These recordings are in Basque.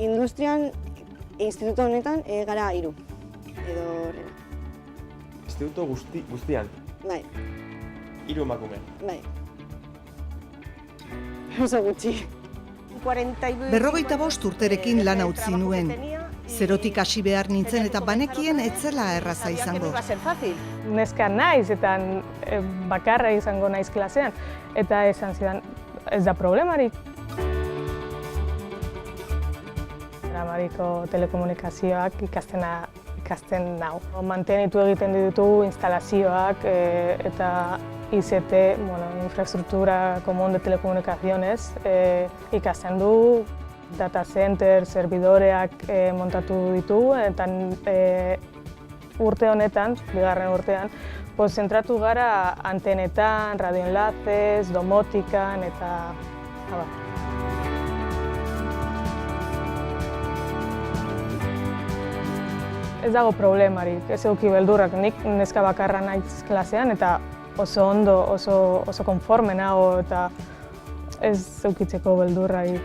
industrian, instituto honetan, gara 3, edo horrela. Instituto guztian? Bai. 3 emakume? Bai. Oso gutxi. 45 urterekin lana utzi nuen. Zerotik hasi behar nintzen eta banekien etzela erraza izango. Neska naiz eta bakarra izango naiz klasean. Eta esan zidan, ez da problemarik. Dramariko telekomunikazioak ikasten nau. Mantenitu egiten ditugu instalazioak eta ICT, infraestructura común de telecomunicaciones, ikasten du, data center, servidoreak montatu ditugu, eta urte honetan, bigarren urtean, zentratu gara antenetan, radioenlaces, domotikan, eta abar. Ez dago problemarik, ez eduki beldurrak, nik neska bakarra naiz klasean, eta oso ondo, oso konforme nago, eta ez eukitzeko beldurrarik.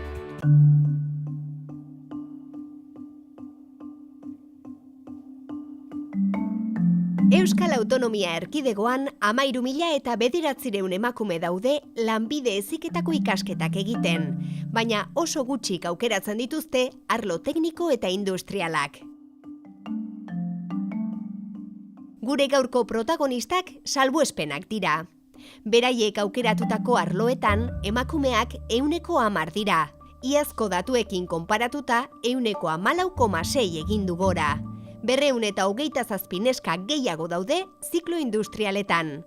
Euskal Autonomia Erkidegoan 13.900 emakume daude lanbide heziketako ikasketak egiten, baina oso gutxik aukeratzen dituzte arlo tekniko eta industrialak. Gure gaurko protagonistak salbuespenak dira. Beraiek aukeratutako arloetan emakumeak 10% dira. Iazko datuekin konparatuta 14,6 egin du gora. 227 neska gehiago daude ziklo industrialetan.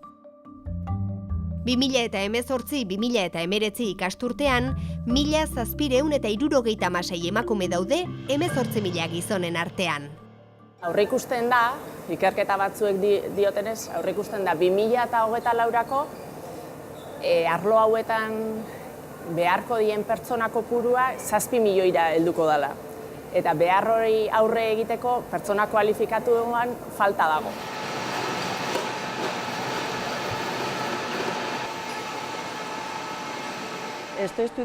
2018-2019 ikasturtean, 1.776 emakume daude 18.000 gizonen artean. Aurreikusten da, ikerketa batzuek diotenez, aurreikusten da 2024ko arlo hauetan beharko dien pertsona kopurua 7 milioira helduko dela. Eta behar hori aurre egiteko pertsona kualifikatu duan falta dago.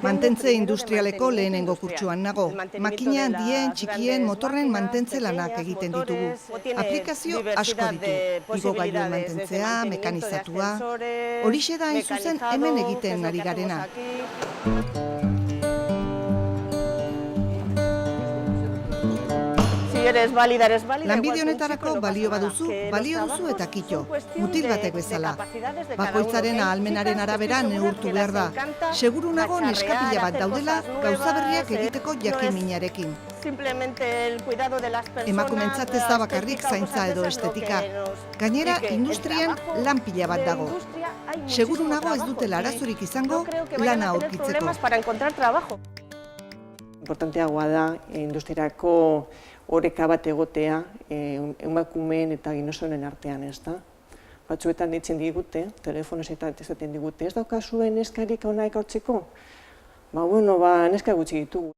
Mantentze industrialeko lehenengo kurtsuan nago. Makina handien, txikien, motorren mantentze lanak egiten ditugu. Aplikazio asko ditu. Igogailuen mantentzea, mekanizatua. Horixe da hain zuzen hemen egiten ari garena. Lanbide honetarako balio baduzu, balio duzu eta kito. Mutil batek bezala. Bakoitzaren ahalmenaren arabera neurtu behar da. Seguru nago neskapila bat daudela gauza berriak egiteko jakin-minarekin. Emakumentzat ez da bakarrik zaintza edo estetika. Gainera, industrian lan pila bat dago. Seguru nago ez dutela arazorik izango lana aurkitzeko. Importanteagoa da industriako oreka bat egotea emakumeen eta ginozonen artean, ez da? Batzuetan ditzen digute, telefonoz eta esaten digute, ez daukazuen neskarik hona ekartzeko? Neska gutxi ditugu.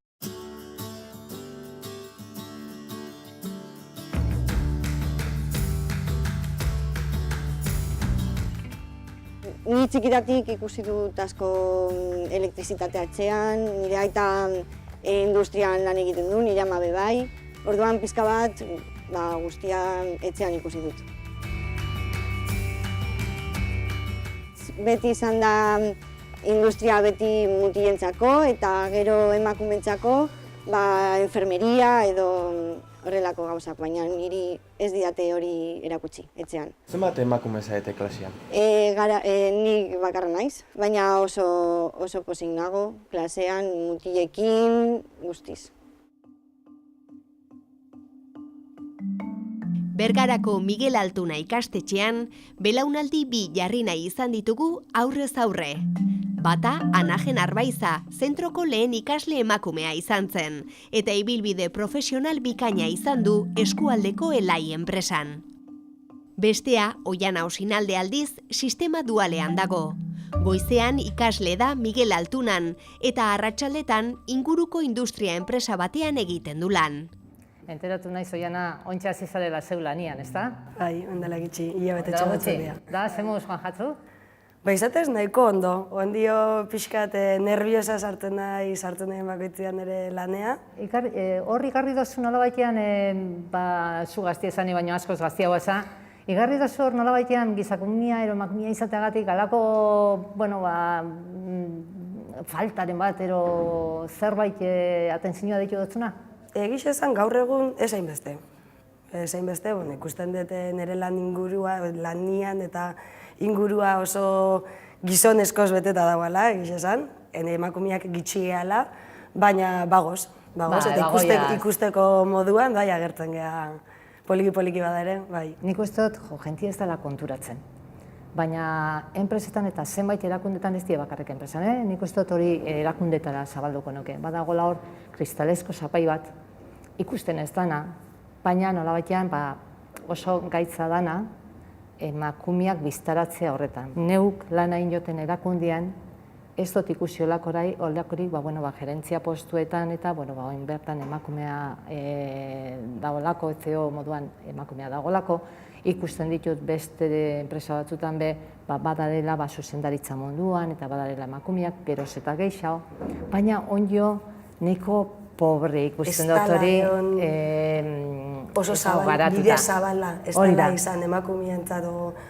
Ni txikitatik ikusi dut asko elektrizitatea etxean, nire aita industrian lan egiten du, nire ama bai. Orduan pizka bat guztia etxean ikusi dut. Beti izan da industria beti mutilentzako eta gero emakumentzako enfermeria edo horrelako gauzak, baina niri ez didate hori erakutsi etxean. Zenbat emakume zarete klasean? Nik bakarra naiz, baina oso pozik nago klasean mutilekin guztiz. Bergarako Miguel Altuna ikastetxean, belaunaldi 2 jarri nahi izan ditugu aurrez aurre. Bata, Anajen Arbaiza, zentroko lehen ikasle emakumea izan zen, eta ibilbide profesional bikaina izan du eskualdeko Elai enpresan. Bestea, Oiana Osinalde aldiz, sistema dualean dago. Goizean ikasle da Miguel Altunan, eta arratsaldetan inguruko industria enpresa batean egiten du lan. Enteratu naiz, Oiana, ontsa hasi zarela zeu lanian, ezta? Bai, ondela gitxi, hilabetetxo batzea. Da, zemuz, Juan Jatzu? Izatez nahiko ondo, ondio pixkat nerviosa sartzen nahi bakoitzean ere lanea. Hor igarri dozu nolabaitean, zu gaztia zani baino askoz gaztiagoa za, igarri dozu hor nolabaitean gizakumia, emakumia izateagatik, alako, faltaren bat, zerbait atentzioa ditu dutzuna? Egiz esan gaur egun ez hainbeste. Ez hainbeste, ikusten dut nire lan ingurua, lanian eta ingurua oso gizonezkoz beteta dagoela, egiz esan, emakumeak gitxigeala, baina bagoz, eta ikusteko moduan, bai, agertzen geha poliki-poliki bada ere, bai. Nik uste dut, jentia ez dela konturatzen, baina enpresetan eta zenbait erakundetan ez die bakarrik enpresan, nik uste dut hori erakundetara zabalduko nuke. Badagoela hor, kristalezko zapai bat, ikusten ez dana, baina nolabaitean oso gaitza dana, emakumeak biztaratzea horretan. Neuk lan hain joten erakundian, ez dut ikusi olakorik, gerentzia postuetan eta oin bertan emakumea dagoelako, ECO moduan emakumea dagoelako, ikusten ditut beste enpresa batzutan badarela zuzendaritza munduan eta badarela emakumeak geroz eta gehiago, baina onjo neko pobre ikusten dut hori oso bide zabala, ez dela izan emakumeentzat.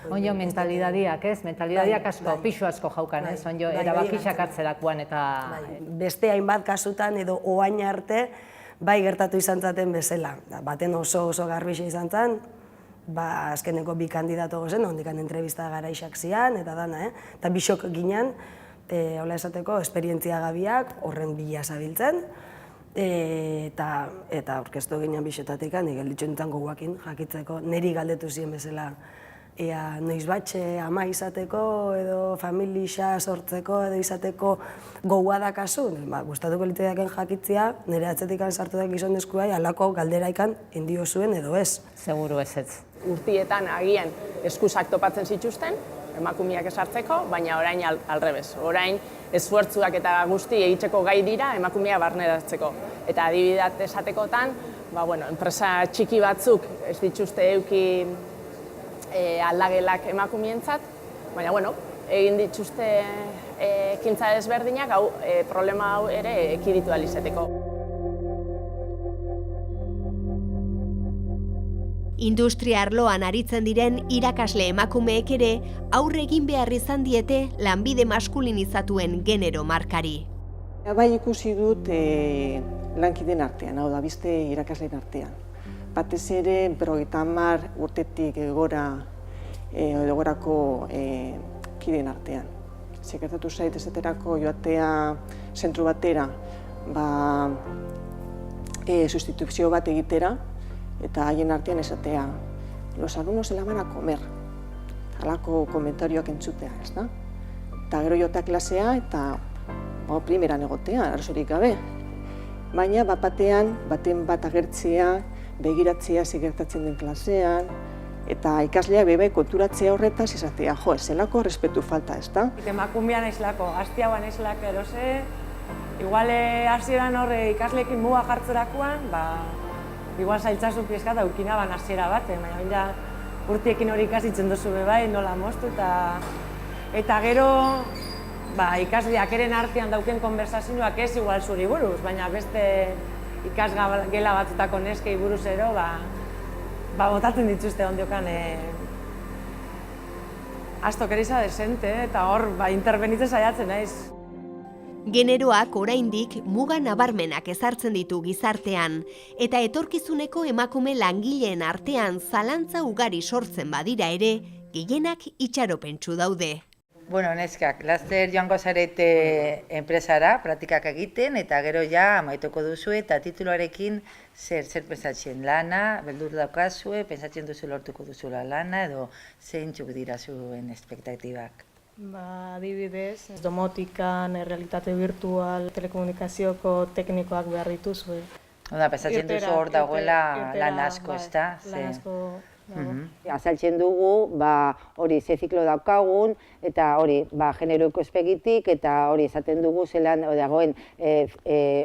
Onjo mentalidadiak, ez? Mentalidadiak asko, pixu asko jaukan, ez? Onjo erabakixak hartzerakoan eta... Beste hainbat kasutan edo oain arte, bai gertatu izan zaten bezala. Baten oso garbixe izan zen, azkeneko bi kandidato gozen, ondikan entrevista garaixak zian, eta dana, eta bisok ginen, hola esateko, esperientzia gabiak, horren bila zabiltzen, eta aurkeztu ginen bixetatik, nik gelditxo nintzen goguakin jakitzeko, niri galdetu ziren bezala ea noiz batxe ama izateko edo familia sortzeko edo izateko gogoa dakazu. Gustatuko litzaidake jakitzea, nire atzetik sartu da gizonezkoa halako galderaikan indio zuen edo ez. Seguru ez. Urtietan agian eskuzak topatzen zituzten, emakumeak esartzeko, baina orain alrebez. Orain esfuertzuak eta guzti egiteko gai dira emakumea barneratzeko. Eta adibidat esatekotan, enpresa txiki batzuk ez dituzte euki aldagelak emakumeentzat, baina egin dituzte ekintza ezberdinak problema hau ere ekiditu ahal izateko. Industria arloan aritzen diren irakasle emakumeek ere aurre egin behar izan diete lanbide maskulinizatuen genero markari. Bai ikusi dut lankideen artean, hau da, beste irakasleen artean. Batez ere, 50 urtetik gorako kideen artean. Sekertatu zait esaterako joatea zentru batera, sustituzio bat egitera, eta haien artean esatea, los alumnos se la van a comer, halako komentarioak entzutea, ez da? Eta gero joatea klasea eta primeran egotea, arazorik gabe. Baina baten bat agertzea, begiratzea gertatzen den klasean, eta ikasleak bai konturatzea horretaz izatea, zelako respetu falta, ez da? Emakumean naizlako, hastiagoan naizlako erose, igual hasieran horre ikasleekin muga jartzerakoan, igual zailtzazu pizkat aurkina hasiera bat, baina urtiekin hori ikasitzen duzu bai, nola moztu, eta gero ikasleak eren artean dauken konversazioak ez igual zuri buruz, baina beste ikasgela batzutako neskei buruz ero, botatzen dituzte ondiokan astokeriza desente, eta hor intervenitzen saiatzen naiz. Generoak oraindik muga nabarmenak ezartzen ditu gizartean, eta etorkizuneko emakume langileen artean zalantza ugari sortzen badira ere, gehienak itxaropentsu daude. Neskak, laster joango zarete enpresara, praktikak egiten, eta gero ja amaituko duzu eta tituluarekin zer pentsatzen lana, beldur daukazue, pentsatzen duzu lortuko duzula lana, edo zeintzuk dira zuen espektatibak? Adibidez, domotikan, realitate virtual, telekomunikazioko teknikoak behar dituzue. Pentsatzen duzu hor dagoela lan asko, ez da? Lan asko. Azaltzen dugu, hori ze ziklo daukagun, eta hori, genero ikuspegitik, eta hori esaten dugu zelan dagoen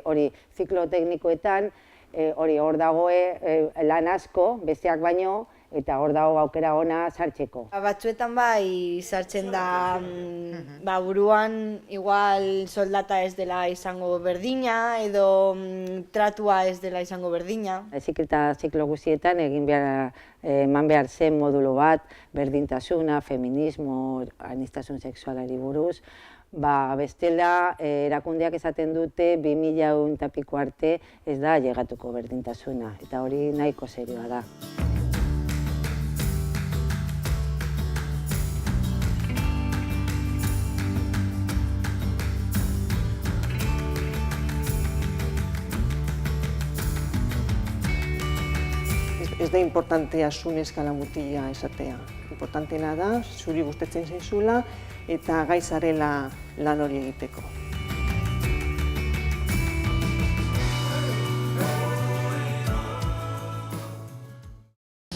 hori ziklo teknikoetan, hori hor dagoe lan asko, besteak baino, eta hor dago aukera ona sartzeko. Batzuetan bai sartzen da buruan igual soldata ez dela izango berdina edo tratua ez dela izango berdina. Heziketa ziklo guztietan eman behar zen modulo bat, berdintasuna, feminismo, aniztasun sexualari buruz. Bestela, erakundeak esaten dute 2000 eta piko arte ez da llegatuko berdintasuna, eta hori nahiko serioa da. Ez da importantea zu neskala mutila esatea. Importanteena da, zuri gustatzen zaizula eta gai zarela lan hori egiteko.